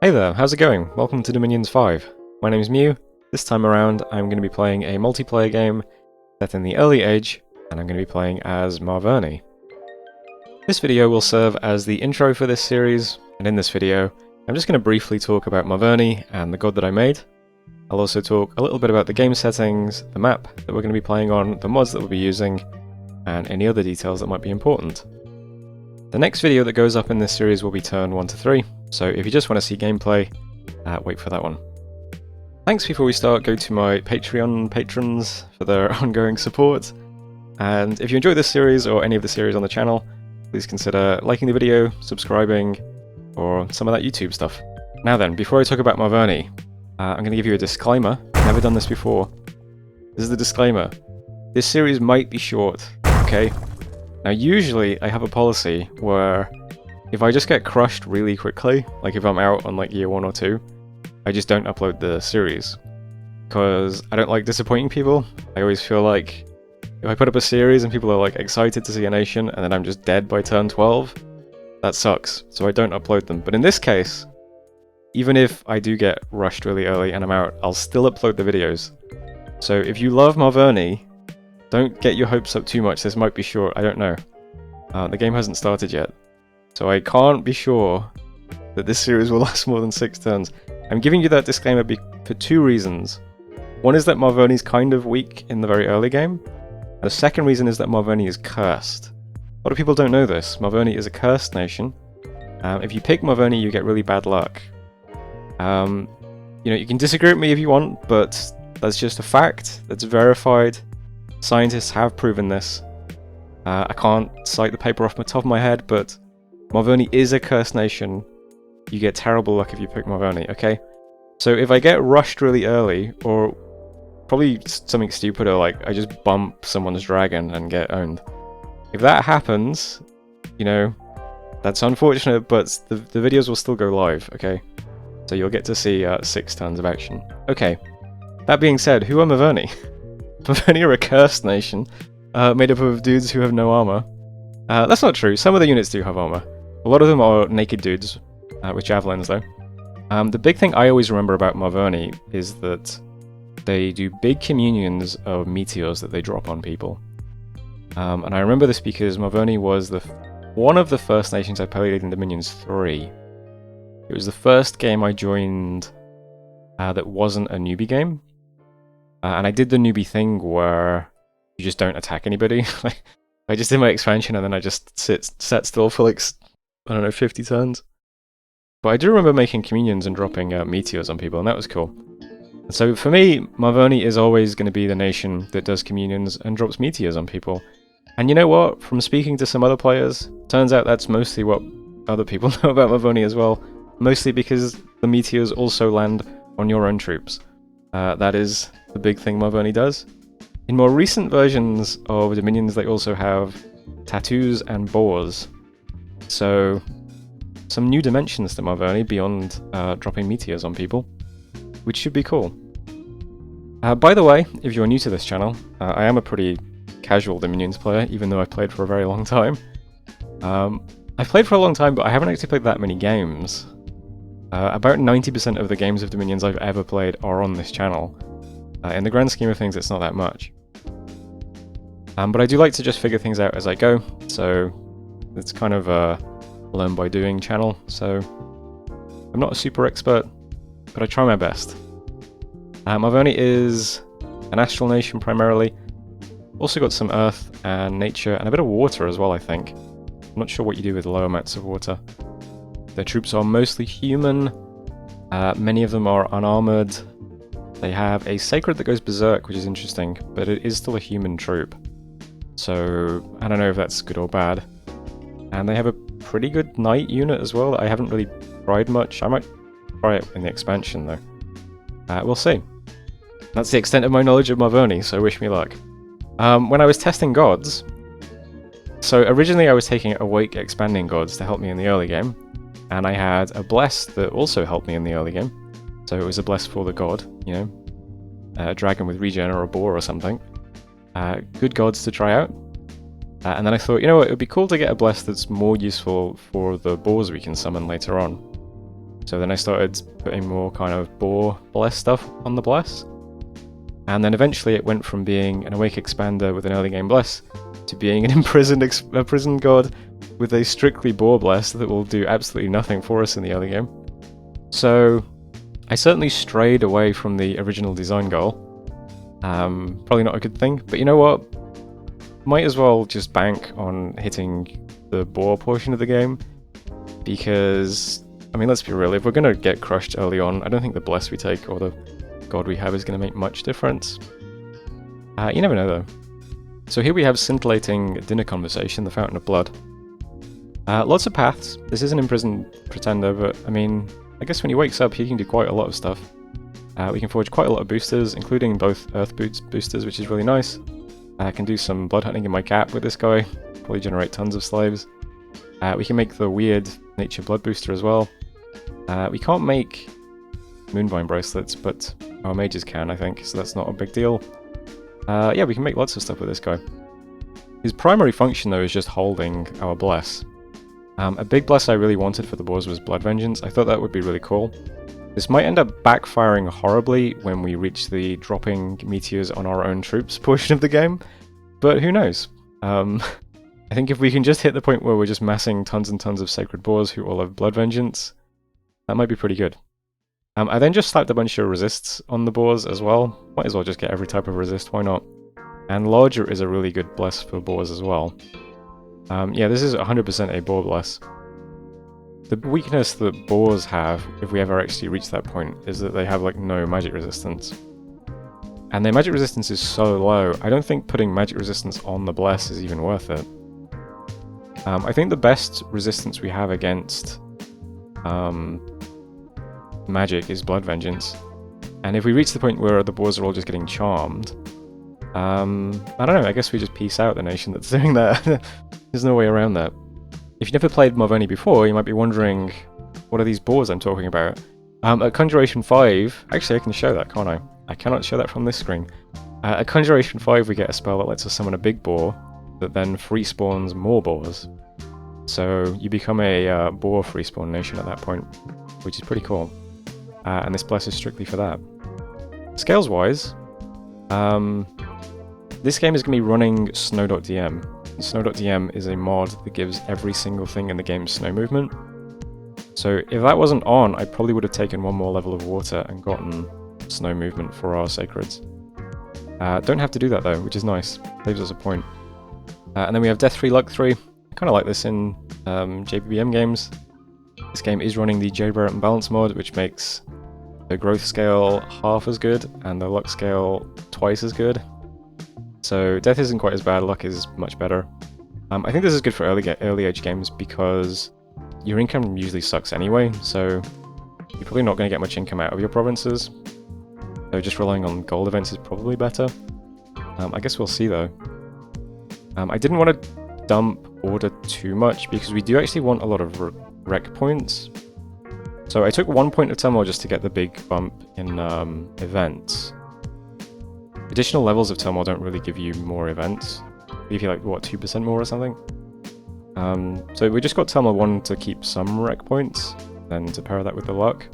Hey there, how's it going? Welcome to Dominions 5. My name is Mew. This time around I'm going to be playing a multiplayer game set in the early age, and I'm going to be playing as Marverni. This video will serve as the intro for this series, and in this video I'm just going to briefly talk about Marverni and the god that I made. I'll also talk a little bit about the game settings, the map that we're going to be playing on, the mods that we'll be using, and any other details that might be important. The next video that goes up in this series will be turn 1 to 3, so if you just want to see gameplay, wait for that one. Thanks before we start go to my Patreon patrons for their ongoing support, and if you enjoy this series or any of the series on the channel, please consider liking the video, subscribing, or some of that YouTube stuff. Now then, before I talk about Marverni, I'm going to give you a disclaimer. I've never done this before. This is the disclaimer. This series might be short, okay? Now usually I have a policy where if I just get crushed really quickly, like if I'm out on like year 1 or 2, I just don't upload the series. Because I don't like disappointing people. I always feel like if I put up a series and people are like excited to see a nation and then I'm just dead by turn 12, that sucks. So I don't upload them. But in this case, even if I do get rushed really early and I'm out, I'll still upload the videos. So if you love Marverni, don't get your hopes up too much. This might be short, I don't know. The game hasn't started yet. So I can't be sure that this series will last more than 6 turns. I'm giving you that disclaimer for 2 reasons. One is that Marverni's kind of weak in the very early game. And the second reason is that Marverni is cursed. A lot of people don't know this. Marverni is a cursed nation. If you pick Marverni, you get really bad luck. You can disagree with me if you want, but that's just a fact. That's verified. Scientists have proven this. I can't cite the paper off the top of my head, but Marverni is a cursed nation. You get terrible luck if you pick Marverni, okay? So if I get rushed really early, or probably something stupider like I just bump someone's dragon and get owned. If that happens, that's unfortunate, but the videos will still go live, okay? So you'll get to see 6 turns of action. Okay, that being said, who are Marverni? Marverni are a cursed nation, made up of dudes who have no armor. That's not true, some of the units do have armor. A lot of them are naked dudes, with javelins though. The big thing I always remember about Marverni is that they do big communions of meteors that they drop on people. And I remember this because Marverni was one of the first nations I played in Dominions 3. It was the first game I joined that wasn't a newbie game. And I did the newbie thing where you just don't attack anybody. I just did my expansion and then I just sat still for like, I don't know, 50 turns. But I do remember making communions and dropping meteors on people, and that was cool. And so for me, Marverni is always going to be the nation that does communions and drops meteors on people. And you know what? From speaking to some other players, turns out that's mostly what other people know about Marverni as well. Mostly because the meteors also land on your own troops. That is the big thing Marverni does. In more recent versions of Dominions, they also have tattoos and boars. So, some new dimensions to Marverni beyond dropping meteors on people, which should be cool. By the way, if you're new to this channel, I am a pretty casual Dominions player, even though I've played for a very long time. I've played for a long time, but I haven't actually played that many games. About 90% of the games of Dominions I've ever played are on this channel. In the grand scheme of things, it's not that much. But I do like to just figure things out as I go, so it's kind of a learn by doing channel, so I'm not a super expert, but I try my best. Marverni is an astral nation primarily, also got some earth and nature and a bit of water as well, I think. I'm not sure what you do with low amounts of water. Their troops are mostly human, many of them are unarmored. They have a sacred that goes berserk, which is interesting, but it is still a human troop. So I don't know if that's good or bad. And they have a pretty good knight unit as well that I haven't really tried much. I might try it in the expansion though. We'll see. That's the extent of my knowledge of Marverni, so wish me luck. When I was testing gods, so originally I was taking awake expanding gods to help me in the early game, and I had a bless that also helped me in the early game. So it was a bless for the god, a dragon with regen or a boar or something. Good gods to try out. And then I thought, you know what, it would be cool to get a bless that's more useful for the boars we can summon later on. So then I started putting more kind of boar bless stuff on the bless. And then eventually it went from being an awake expander with an early game bless to being an imprisoned god with a strictly boar bless that will do absolutely nothing for us in the early game. So I certainly strayed away from the original design goal. Probably not a good thing, but you know what? Might as well just bank on hitting the boar portion of the game, because, I mean, let's be real, if we're going to get crushed early on, I don't think the bless we take or the god we have is going to make much difference. You never know though. So here we have scintillating dinner conversation, the Fountain of Blood. Lots of paths. This is an imprisoned pretender, but I mean, I guess when he wakes up he can do quite a lot of stuff. We can forge quite a lot of boosters, including both earth boosters, which is really nice. I can do some blood hunting in my cap with this guy, probably generate tons of slaves. We can make the weird nature blood booster as well. We can't make moonvine bracelets, but our mages can, I think, so that's not a big deal. Yeah, we can make lots of stuff with this guy. His primary function, though, is just holding our bless. A big bless I really wanted for the Boars was Blood Vengeance. I thought that would be really cool. This might end up backfiring horribly when we reach the dropping meteors on our own troops portion of the game, but who knows? I think if we can just hit the point where we're just massing tons and tons of Sacred Boars who all have Blood Vengeance, that might be pretty good. I then just slapped a bunch of resists on the Boars as well. Might as well just get every type of resist, why not? And Larger is a really good bless for Boars as well. Yeah, this is 100% a Boar bless. The weakness that Boars have, if we ever actually reach that point, is that they have like no magic resistance. And their magic resistance is so low, I don't think putting magic resistance on the bless is even worth it. I think the best resistance we have against magic is Blood Vengeance. And if we reach the point where the Boars are all just getting charmed, I don't know, I guess we just peace out the nation that's doing that. There's no way around that. If you've never played Marverni before, you might be wondering, what are these Boars I'm talking about? At Conjuration 5, actually I can show that, can't I? I cannot show that from this screen. At Conjuration 5 we get a spell that lets us summon a big boar, that then free spawns more Boars. So you become a boar free spawn nation at that point, which is pretty cool. And this bless is strictly for that. Scales wise, this game is going to be running snow.dm. Snow.dm is a mod that gives every single thing in the game snow movement. So if that wasn't on, I probably would have taken one more level of water and gotten snow movement for our sacreds. Don't have to do that though, which is nice. Saves us a point. And then we have Death 3, Luck 3. I kind of like this in JBBM games. This game is running the JBBM balance mod, which makes the growth scale half as good and the luck scale twice as good. So death isn't quite as bad, luck is much better. I think this is good for early age games because your income usually sucks anyway, so you're probably not going to get much income out of your provinces. So just relying on gold events is probably better. I guess we'll see though. I didn't want to dump order too much because we do actually want a lot of rec points. So I took 1 point of turmoil just to get the big bump in events. Additional levels of turmoil don't really give you more events. They give you like, what, 2% more or something? So we just got turmoil 1 to keep some rec points, then to pair that with the luck.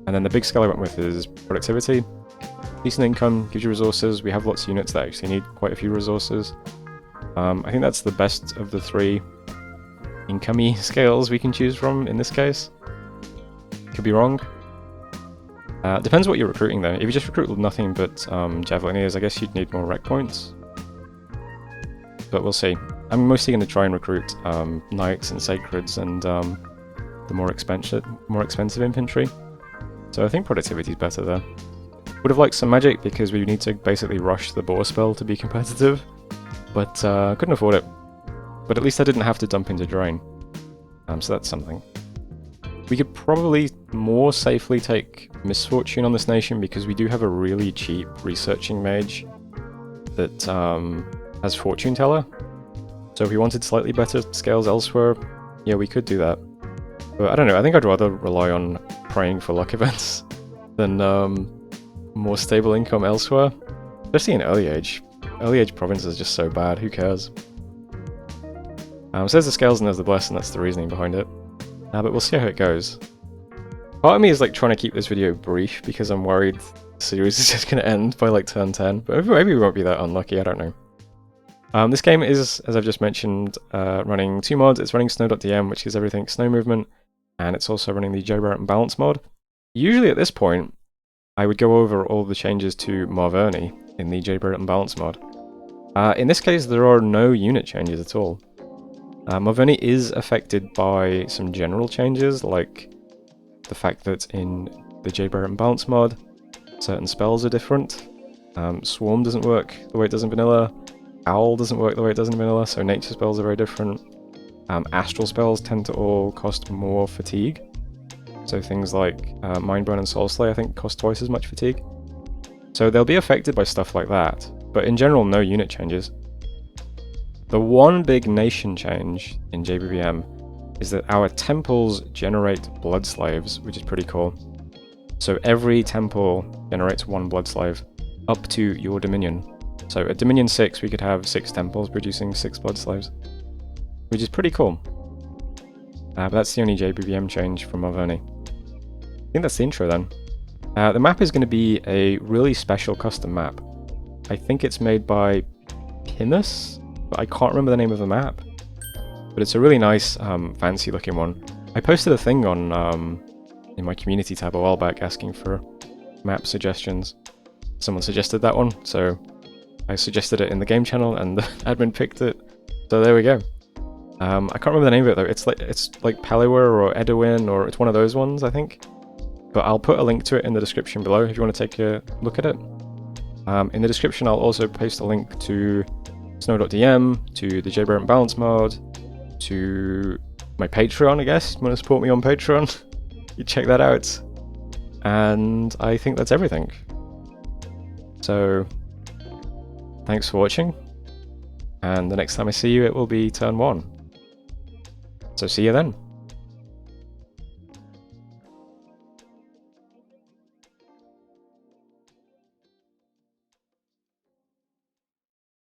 And then the big scale I went with is productivity. Decent income, gives you resources. We have lots of units that actually need quite a few resources. I think that's the best of the 3 income-y scales we can choose from in this case. Could be wrong. Depends what you're recruiting though. If you just recruit nothing but Javelineers, I guess you'd need more rec points. But we'll see. I'm mostly going to try and recruit Knights and Sacreds and the more expensive infantry. So I think productivity is better there. Would have liked some magic because we need to basically rush the boar spell to be competitive, but couldn't afford it. But at least I didn't have to dump into Drain. So that's something. We could probably more safely take Misfortune on this nation because we do have a really cheap researching mage that has Fortune Teller. So if we wanted slightly better scales elsewhere, yeah, we could do that. But I don't know, I think I'd rather rely on praying for luck events than more stable income elsewhere. Especially in early age. Early age province is just so bad, who cares? So there's the scales and there's the bless, and that's the reasoning behind it. But we'll see how it goes. Part of me is like trying to keep this video brief because I'm worried the series is just going to end by like turn 10, but maybe we won't be that unlucky, I don't know. This game is, as I've just mentioned, running 2 mods. It's running snow.dm, which is everything snow movement, and it's also running the JBBM balance mod. Usually at this point, I would go over all the changes to Marverni in the JBBM balance mod. In this case, there are no unit changes at all. Marverni is affected by some general changes, like the fact that in the JBBM balance mod, certain spells are different. Swarm doesn't work the way it does in vanilla. Owl doesn't work the way it does in vanilla, so nature spells are very different. Astral spells tend to all cost more fatigue. So things like Mindburn and Soulslay, I think, cost twice as much fatigue. So they'll be affected by stuff like that, but in general, no unit changes. The one big nation change in JBBM is that our temples generate blood slaves, which is pretty cool. So every temple generates 1 blood slave, up to your dominion. So at Dominion 6, we could have 6 temples producing 6 blood slaves, which is pretty cool. But that's the only JBBM change from Marverni. I think that's the intro then. The map is going to be a really special custom map. I think it's made by Pinus, but I can't remember the name of the map. But it's a really nice, fancy looking one. I posted a thing on in my community tab a while back asking for map suggestions. Someone suggested that one, so I suggested it in the game channel and the admin picked it. So there we go. I can't remember the name of it though. It's like Paliwer or Edowyn, or it's one of those ones, I think. But I'll put a link to it in the description below if you want to take a look at it. In the description I'll also paste a link to snow.dm, to the JBBM balance mod, to my Patreon, I guess. If you want to support me on Patreon, you check that out. And I think that's everything. So thanks for watching, and the next time I see you it will be turn 1. So see you then.